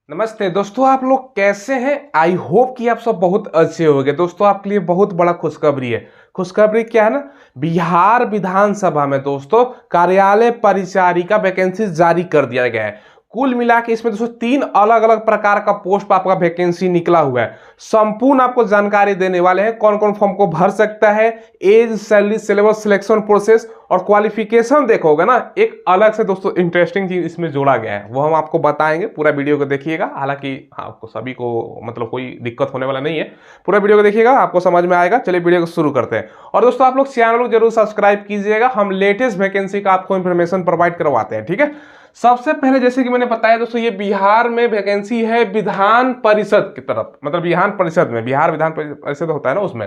नमस्ते दोस्तों, आप लोग कैसे हैं। आई होप कि आप सब बहुत अच्छे होंगे। दोस्तों आपके लिए बहुत बड़ा खुशखबरी है। खुशखबरी क्या है ना, बिहार विधानसभा में दोस्तों कार्यालय परिचारिका वैकेंसी जारी कर दिया गया है। कुल मिला के इसमें दोस्तों 3 अलग अलग प्रकार का पोस्ट पर आपका वैकेंसी निकला हुआ है। संपूर्ण आपको जानकारी देने वाले हैं कौन कौन फॉर्म को भर सकता है, age, salary, syllabus, selection process और क्वालिफिकेशन। देखोगे ना, एक अलग से दोस्तों इंटरेस्टिंग चीज इसमें जोड़ा गया है, वो हम आपको बताएंगे। पूरा वीडियो को देखिएगा। हालांकि आपको सभी को मतलब कोई दिक्कत होने वाला नहीं है, पूरा वीडियो को देखिएगा, आपको समझ में आएगा। चलिए वीडियो को शुरू करते हैं। और दोस्तों आप लोग चैनल को जरूर सब्सक्राइब कीजिएगा, हम लेटेस्ट वैकेंसी का आपको इन्फॉर्मेशन प्रोवाइड करवाते हैं, ठीक है। सबसे पहले जैसे कि मैंने बताया दोस्तों, ये बिहार में वैकेंसी है विधान परिषद की तरफ, मतलब विधान परिषद में, बिहार विधान परिषद होता है ना, उसमें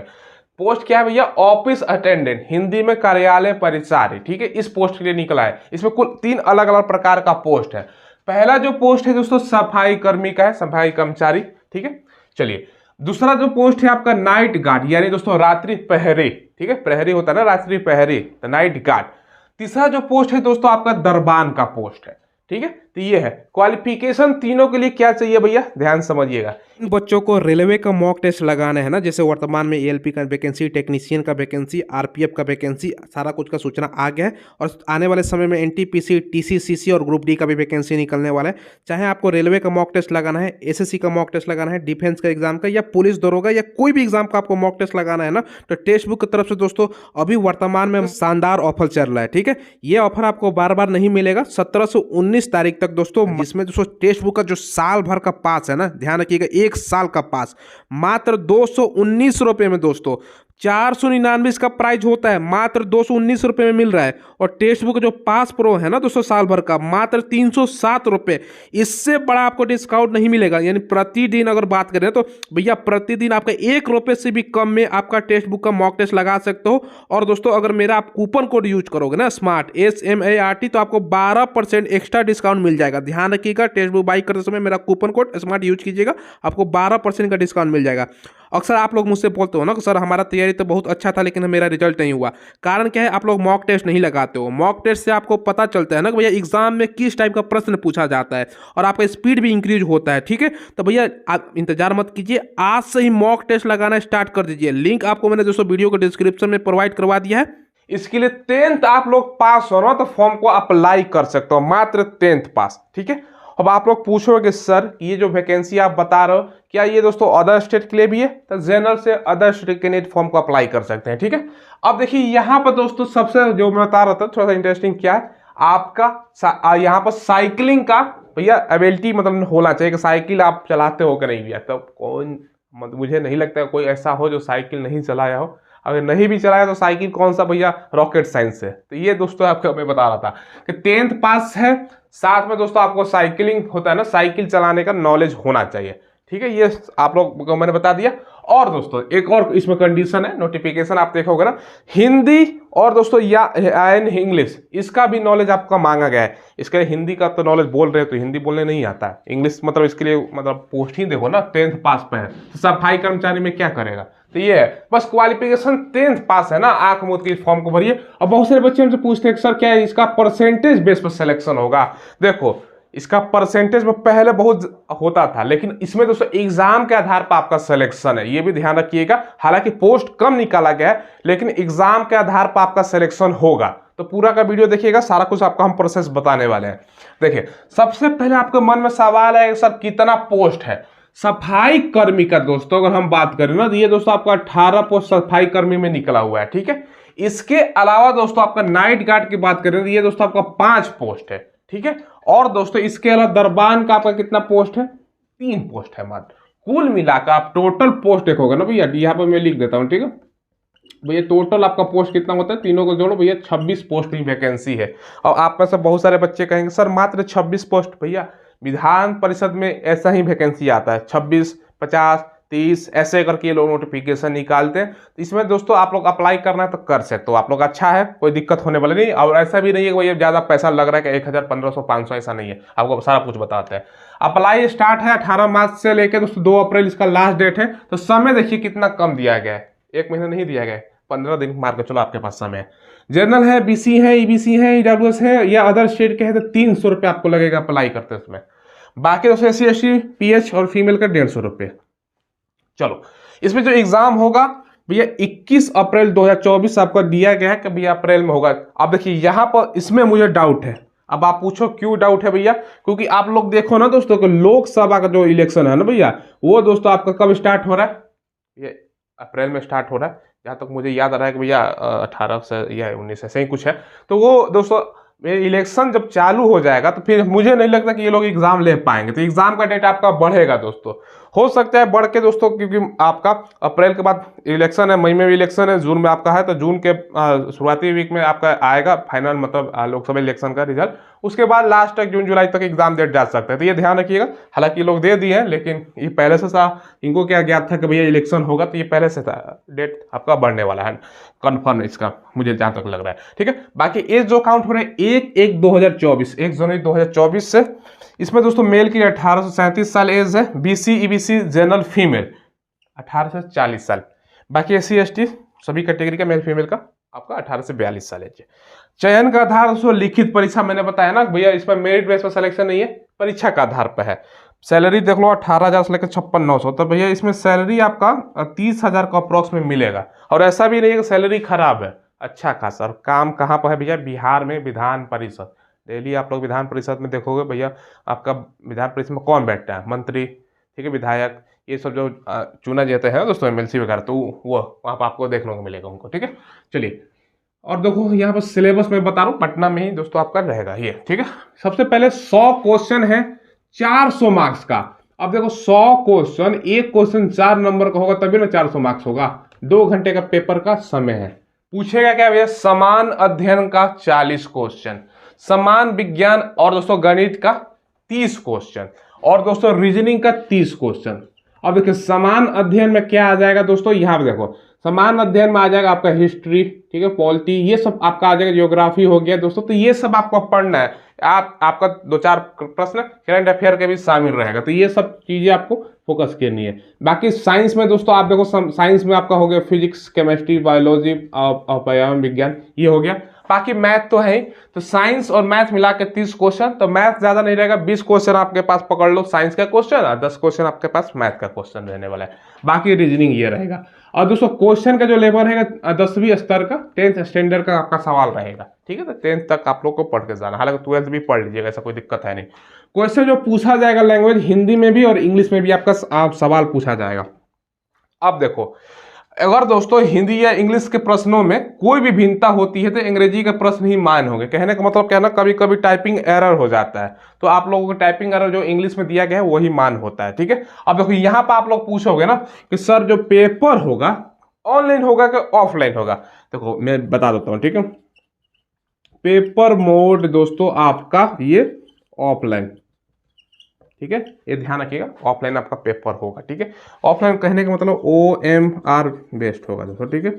पोस्ट क्या है भैया, ऑफिस अटेंडेंट, हिंदी में कार्यालय परिचारी, ठीक है। इस पोस्ट के लिए निकला है। इसमें कुल 3 अलग अलग प्रकार का पोस्ट है। पहला जो पोस्ट है दोस्तों सफाई कर्मी का है, सफाई कर्मचारी, ठीक है। चलिए, दूसरा जो पोस्ट है आपका नाइट गार्ड, यानी दोस्तों रात्रि प्रहरी, ठीक है। प्रहरी होता है ना, रात्रि प्रहरी, तो नाइट गार्ड। तीसरा जो पोस्ट है दोस्तों आपका दरबान का पोस्ट है, ठीक है। तो ये है क्वालिफिकेशन। तीनों के लिए क्या चाहिए भैया, ध्यान समझिएगा। इन बच्चों को रेलवे का मॉक टेस्ट लगाना है ना, जैसे वर्तमान में एएलपी का वैकेंसी, टेक्नीशियन का वैकेंसी, आरपीएफ का वैकेंसी, सारा कुछ का सूचना आ गया है। और आने वाले समय में एनटीपीसी, टीसीसीसी और ग्रुप डी का भी वैकेंसी निकलने वाला है। चाहे आपको रेलवे का मॉक टेस्ट लगाना है, एसएससी का मॉक टेस्ट लगाना है, डिफेंस का एग्जाम का, या पुलिस दरोगा, या कोई भी एग्जाम का आपको मॉक टेस्ट लगाना है ना, तो टेक्स्ट बुक की तरफ से दोस्तों अभी वर्तमान में शानदार ऑफर चल रहा है, ठीक है। ये ऑफर आपको बार बार नहीं मिलेगा। 17 से 19 तारीख तक दोस्तों, जिसमें दोस्तों टेक्स्ट बुक का जो साल भर का पास है ना, ध्यान रखिएगा, 1 साल का पास मात्र 219 रुपए में दोस्तों। 499 इसका प्राइस होता है, मात्र 219 रुपए में मिल रहा है। और टेक्स्ट बुक जो पास प्रो है ना दोस्तों, साल भर का, मात्र 307 रुपए। इससे बड़ा आपको डिस्काउंट नहीं मिलेगा। यानी प्रतिदिन अगर बात करें तो भैया प्रतिदिन आपका 1 रुपए से भी कम में आपका टेक्स्ट बुक का मॉक टेस्ट लगा सकते हो। और दोस्तों अगर मेरा आप कूपन कोड यूज करोगे ना, स्मार्ट, SMART, तो आपको 12% एक्स्ट्रा डिस्काउंट मिल जाएगा। ध्यान रखिएगा, टेक्स्ट बुक बाई करते समय मेरा कूपन कोड स्मार्ट यूज कीजिएगा, आपको 12% का डिस्काउंट मिल जाएगा। अक्सर आप लोग मुझसे बोलते हो ना कि सर हमारा तैयारी तो बहुत अच्छा था लेकिन मेरा रिजल्ट नहीं हुआ। कारण क्या है, आप लोग मॉक टेस्ट नहीं लगाते हो। मॉक टेस्ट से आपको पता चलता है ना कि भैया एग्जाम में किस टाइप का प्रश्न पूछा जाता है, और आपका स्पीड भी इंक्रीज होता है, ठीक है। तो भैया आप इंतजार मत कीजिए, आज से ही मॉक टेस्ट लगाना स्टार्ट कर दीजिए। लिंक आपको मैंने दोस्तों वीडियो के डिस्क्रिप्शन में प्रोवाइड करवा दिया है। इसके लिए 10th आप लोग पास हो ना, तो फॉर्म को अप्लाई कर सकते हो, मात्र 10th पास, ठीक है। अब आप लोग पूछोगे सर ये जो वैकेंसी आप बता रहे हो, क्या ये दोस्तों अदर स्टेट के लिए भी है? तो जनरल से अदर स्टेट कैंडिडेट फॉर्म को अप्लाई कर सकते हैं, ठीक है। अब देखिए यहाँ पर दोस्तों सबसे जो मैं बता रहा था थोड़ा सा इंटरेस्टिंग क्या है आपका, यहाँ पर साइकिलिंग का भैया एबिलिटी मतलब होना चाहिए कि साइकिल आप चलाते हो कि नहीं भैया। तो कौन, मुझे नहीं लगता कोई ऐसा हो जो साइकिल नहीं चलाया हो। अगर नहीं भी चलाया तो साइकिल कौन सा भैया, रॉकेट साइंस है। तो ये दोस्तों आपको मैं बता रहा था कि 10th पास है, साथ में दोस्तों आपको साइकिलिंग होता है ना, साइकिल चलाने का नॉलेज होना चाहिए, ठीक है। ये आप लोग को मैंने बता दिया। और दोस्तों एक और इसमें कंडीशन है, नोटिफिकेशन आप देखोगे ना, हिंदी और दोस्तों या एंड इंग्लिश, इसका भी नॉलेज आपका मांगा गया है। इसके लिए हिंदी का तो नॉलेज बोल रहे हो, तो हिंदी बोलने नहीं आता है, इंग्लिश मतलब इसके लिए मतलब पोस्ट ही देखो ना, 10th पास पे है। तो सफाई कर्मचारी में क्या करेगा, तो ये है बस क्वालिफिकेशन 10th पास है ना। आंख मूंद के फॉर्म को भरिए। और बहुत सारे बच्चे हमसे पूछते हैं सर क्या है इसका परसेंटेज बेस पर सिलेक्शन होगा। देखो इसका परसेंटेज में पहले बहुत होता था, लेकिन इसमें दोस्तों एग्जाम के आधार पर आपका सिलेक्शन है, ये भी ध्यान रखिएगा। हालांकि पोस्ट कम निकाला गया है, लेकिन एग्जाम के आधार पर आपका सिलेक्शन होगा। तो पूरा का वीडियो देखिएगा, सारा कुछ आपको हम प्रोसेस बताने वाले हैं। देखिए सबसे पहले आपके मन में सवाल है सर कितना पोस्ट है सफाई कर्मी का। दोस्तों अगर हम बात करें ना, तो ये दोस्तों आपका 18 पोस्ट सफाई कर्मी में निकला हुआ है, ठीक है। इसके अलावा दोस्तों आपका नाइट गार्ड की बात करें तो ये दोस्तों आपका 5 पोस्ट है, ठीक है। और दोस्तों इसके अलावा दरबान का आपका कितना पोस्ट है, 3 पोस्ट है मात्र। कुल मिलाकर आप टोटल पोस्ट देखोगे ना भैया, यहाँ पर मैं लिख देता हूँ, ठीक है भैया। टोटल आपका पोस्ट कितना होता है, तीनों को जोड़ो भैया, 26 पोस्ट की वैकेंसी है। और आप में से बहुत सारे बच्चे कहेंगे सर मात्र 26 पोस्ट। भैया विधान परिषद में ऐसा ही वैकेंसी आता है, 26, 50, 30 ऐसे करके ये लोग नोटिफिकेशन निकालते हैं। तो इसमें दोस्तों आप लोग अप्लाई करना है तो कर सकते हो आप लोग, अच्छा है, कोई दिक्कत होने वाली नहीं। और ऐसा भी नहीं है कि भैया ज़्यादा पैसा लग रहा है कि 1000, 1500, 500, ऐसा नहीं है, आपको सारा कुछ बताते हैं। अप्लाई स्टार्ट है 18 मार्च से लेकर दोस्तों 2 अप्रैल इसका लास्ट डेट है। तो समय देखिए कितना कम दिया गया है, 1 महीना नहीं दिया गया है, 15 दिन मार के चलो आपके पास समय है। जनरल है, बीसी है, ईबीसी है, ईडब्ल्यूएस है, या अदर स्टेट के है तो 300 रुपये आपको लगेगा अप्लाई करते उसमें। बाकी दोस्तों SC/ST PH और फीमेल का 150 रुपये। चलो इसमें जो एग्जाम होगा भैया 21 अप्रैल 2024 आपका दिया गया है कि भैया अप्रैल में होगा। अब देखिए यहाँ पर इसमें मुझे डाउट है। अब आप पूछो क्यों डाउट है भैया, क्योंकि आप लोग देखो ना दोस्तों कि लोकसभा का जो इलेक्शन है ना भैया, वो दोस्तों आपका कब स्टार्ट हो रहा है, ये अप्रैल में स्टार्ट हो रहा है जहाँ तक मुझे याद आ रहा है कि भैया 18 से या 19 से सही कुछ है। तो वो दोस्तों इलेक्शन जब चालू हो जाएगा तो फिर मुझे नहीं लगता कि ये लोग एग्जाम ले पाएंगे। तो एग्जाम का डेट आपका बढ़ेगा दोस्तों, हो सकता है बढ़ के दोस्तों, क्योंकि आपका अप्रैल के बाद इलेक्शन है, मई में भी इलेक्शन है, जून में आपका है, तो जून के शुरुआती वीक में आपका आएगा फाइनल मतलब लोकसभा इलेक्शन का रिजल्ट। उसके बाद लास्ट तक जून जुलाई तक एग्जाम डेट जा सकते हैं, तो ये ध्यान रखिएगा। हालांकि लोग दे दिए हैं लेकिन ये पहले से इनको क्या ज्ञात था कि भैया इलेक्शन होगा, तो ये पहले से था डेट आपका बढ़ने वाला है कन्फर्म इसका, मुझे जहां तक लग रहा है। ठीक है, बाकी एज जो काउंट हो रहे हैं 1/1/2024, 1 जनवरी 2024 से। इसमें दोस्तों मेल की 18 से 37 साल एज है, BC EBC जनरल फीमेल 18 से 40 साल, बाकी SC/ST सभी कैटेगरी का मेल फीमेल का आपका 18 से 42 साल एज है। चयन का आधार दोस्तों लिखित परीक्षा, मैंने बताया ना भैया इसमें मेरिट बेस पर सिलेक्शन नहीं है, परीक्षा का आधार पर है। सैलरी देख लो 18,000 से लेकर 56,900, तो भैया इसमें सैलरी आपका 30,000 का अप्रॉक्स में मिलेगा। और ऐसा भी नहीं है कि सैलरी खराब है, अच्छा खासा। और काम कहाँ पर है भैया, बिहार में विधान परिषद। डेली आप लोग विधान परिषद में देखोगे भैया, आपका विधान परिषद में कौन बैठता है, मंत्री, ठीक है, विधायक, ये सब जो चुना जाते हैं दोस्तों MLC वगैरह, तो वो वहाँ पर आपको देखने को मिलेगा उनको। ठीक है, चलिए और देखो यहाँ पर सिलेबस में बता रहा हूँ, पटना में ही दोस्तों आपका रहेगा ये। ठीक है, सबसे पहले 100 क्वेश्चन है 400 मार्क्स का। अब देखो 100 क्वेश्चन, एक क्वेश्चन 4 नंबर का होगा तभी ना 400 मार्क्स होगा। 2 घंटे का पेपर का समय है। पूछेगा क्या भैया, समान अध्ययन का 40 क्वेश्चन, समान विज्ञान और दोस्तों गणित का 30 क्वेश्चन, और दोस्तों रीजनिंग का 30 क्वेश्चन। अब देखिए समान अध्ययन में क्या आ जाएगा दोस्तों, यहाँ पे देखो समान अध्ययन में आ जाएगा आपका हिस्ट्री, ठीक है, पॉलिटी, ये सब आपका आ जाएगा, जियोग्राफी हो गया दोस्तों। तो ये सब आपको पढ़ना है। आपका 2-4 प्रश्न करंट अफेयर के भी शामिल रहेगा, तो ये सब चीजें आपको फोकस करनी है। बाकी साइंस में दोस्तों आप देखो, साइंस में आपका हो गया फिजिक्स, केमिस्ट्री, बायोलॉजी और पर्यावरण विज्ञान, ये हो गया। बाकी मैथ तो है ही, तो साइंस और मैथ मिला के 30 क्वेश्चन, तो मैथ ज्यादा नहीं रहेगा, 20 क्वेश्चन आपके पास पकड़ लो साइंस का क्वेश्चन, और 10 क्वेश्चन आपके पास मैथ का क्वेश्चन रहने वाला है। बाकी रीजनिंग ये रहेगा। और दोस्तों क्वेश्चन का जो लेवल रहेगा 10वीं स्तर का, 10th स्टैंडर्ड का आपका सवाल रहेगा। ठीक है, तो 10th तक आप लोग को पढ़ के जाना, हालांकि 12th भी पढ़ लीजिएगा, ऐसा कोई दिक्कत है नहीं। क्वेश्चन जो पूछा जाएगा लैंग्वेज हिंदी में भी और इंग्लिश में भी आपका सवाल पूछा जाएगा। अब देखो अगर दोस्तों हिंदी या इंग्लिश के प्रश्नों में कोई भी भिन्नता होती है तो अंग्रेजी के प्रश्न ही मान होंगे। कहने का मतलब क्या है ना, कभी कभी टाइपिंग एरर हो जाता है, तो आप लोगों को टाइपिंग एरर जो इंग्लिश में दिया गया है वही मान होता है। ठीक है, अब देखो यहाँ पर आप लोग पूछोगे ना कि सर जो पेपर होगा ऑनलाइन होगा कि ऑफलाइन होगा, देखो मैं बता देता हूँ। ठीक है, पेपर मोड दोस्तों आपका ये ऑफलाइन, ठीक है, ये ध्यान रखिएगा, ऑफलाइन आपका पेपर होगा। ठीक है, ऑफलाइन कहने का मतलब OMR बेस्ड होगा दोस्तों। ठीक है,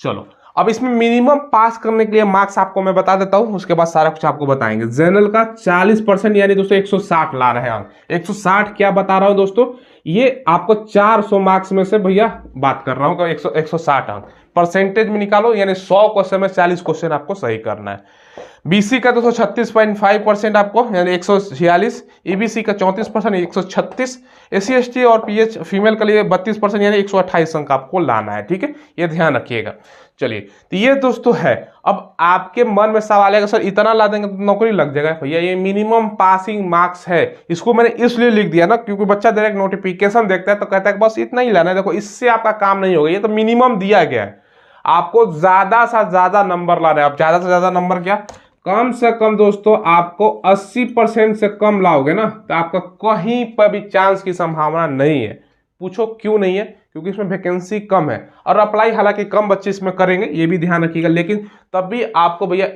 चलो अब इसमें मिनिमम पास करने के लिए मार्क्स आपको मैं बता देता हूं, उसके बाद सारा कुछ आपको बताएंगे। जनरल का 40% यानी दोस्तों 160 ला रहे हैं हम। 160 क्या बता रहा हूं दोस्तों, ये आपको 400 मार्क्स में से भैया बात कर रहा हूं, 160 अंक परसेंटेज में निकालो, यानी 100 क्वेश्चन में 40 क्वेश्चन आपको सही करना है। BC का दोस्तों 36.5% आपको यानी 146, EBC का 34% 136, SC/ST और PH फीमेल के लिए 32% यानी 128 अंक आपको लाना है। ठीक है, ये ध्यान रखिएगा। चलिए तो ये दोस्तों है। अब आपके मन में सवाल है सर इतना ला देंगे तो नौकरी लग जाएगा, भैया ये मिनिमम पासिंग मार्क्स है। इसको मैंने इसलिए लिख दिया ना क्योंकि बच्चा डायरेक्ट नोटिफिकेशन देखता है तो कहता है बस इतना ही लाना है। देखो इससे आपका काम नहीं होगा, ये तो मिनिमम दिया गया है, आपको ज्यादा से ज्यादा नंबर लाना है। अब ज्यादा से ज्यादा नंबर क्या, कम से कम दोस्तों आपको 80% से कम लाओगे ना तो आपका कहीं पर भी चांस की संभावना नहीं है। पूछो क्यों नहीं है, क्योंकि इसमें वैकेंसी कम है और अप्लाई हालांकि कम बच्चे इसमें करेंगे, ये भी ध्यान रखिएगा, लेकिन तब भी आपको भैया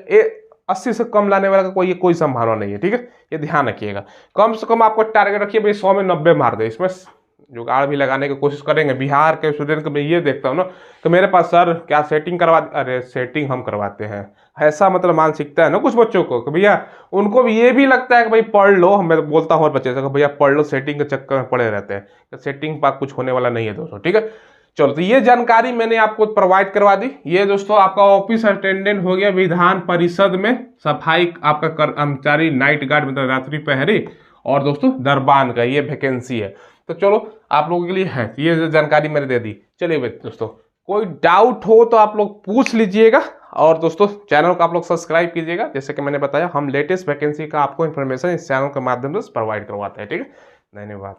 80 से कम लाने वाला का कोई संभावना नहीं है। ठीक है, ये ध्यान रखिएगा। कम से कम आपको टारगेट रखिए भाई 100 में 90 मार दे, इसमें जुगाड़ भी लगाने की कोशिश करेंगे। बिहार के स्टूडेंट को मैं ये देखता हूँ ना तो मेरे पास सर क्या सेटिंग करवा, अरे सेटिंग हम करवाते हैं, ऐसा मतलब मानसिकता है ना कुछ बच्चों को कि भैया उनको भी ये भी लगता है कि भाई पढ़ लो। मैं बोलता हूँ और बच्चे से भैया पढ़ लो, सेटिंग के चक्कर में पड़े रहते हैं, तो सेटिंग पर कुछ होने वाला नहीं है दोस्तों। ठीक है, चलो तो ये जानकारी मैंने आपको प्रोवाइड करवा दी। ये दोस्तों आपका ऑफिस अटेंडेंट हो गया विधान परिषद में, सफाई आपका कर्मचारी, नाइट गार्ड मतलब रात्रि प्रहरी, और दोस्तों दरबान का ये वैकेंसी है। तो चलो आप लोगों के लिए है ये जानकारी मैंने दे दी। चलिए दोस्तों कोई डाउट हो तो आप लोग पूछ लीजिएगा, और दोस्तों चैनल को आप लोग सब्सक्राइब कीजिएगा। जैसे कि मैंने बताया हम लेटेस्ट वैकेंसी का आपको इन्फॉर्मेशन इस चैनल के माध्यम से प्रोवाइड करवाते हैं। ठीक है, धन्यवाद।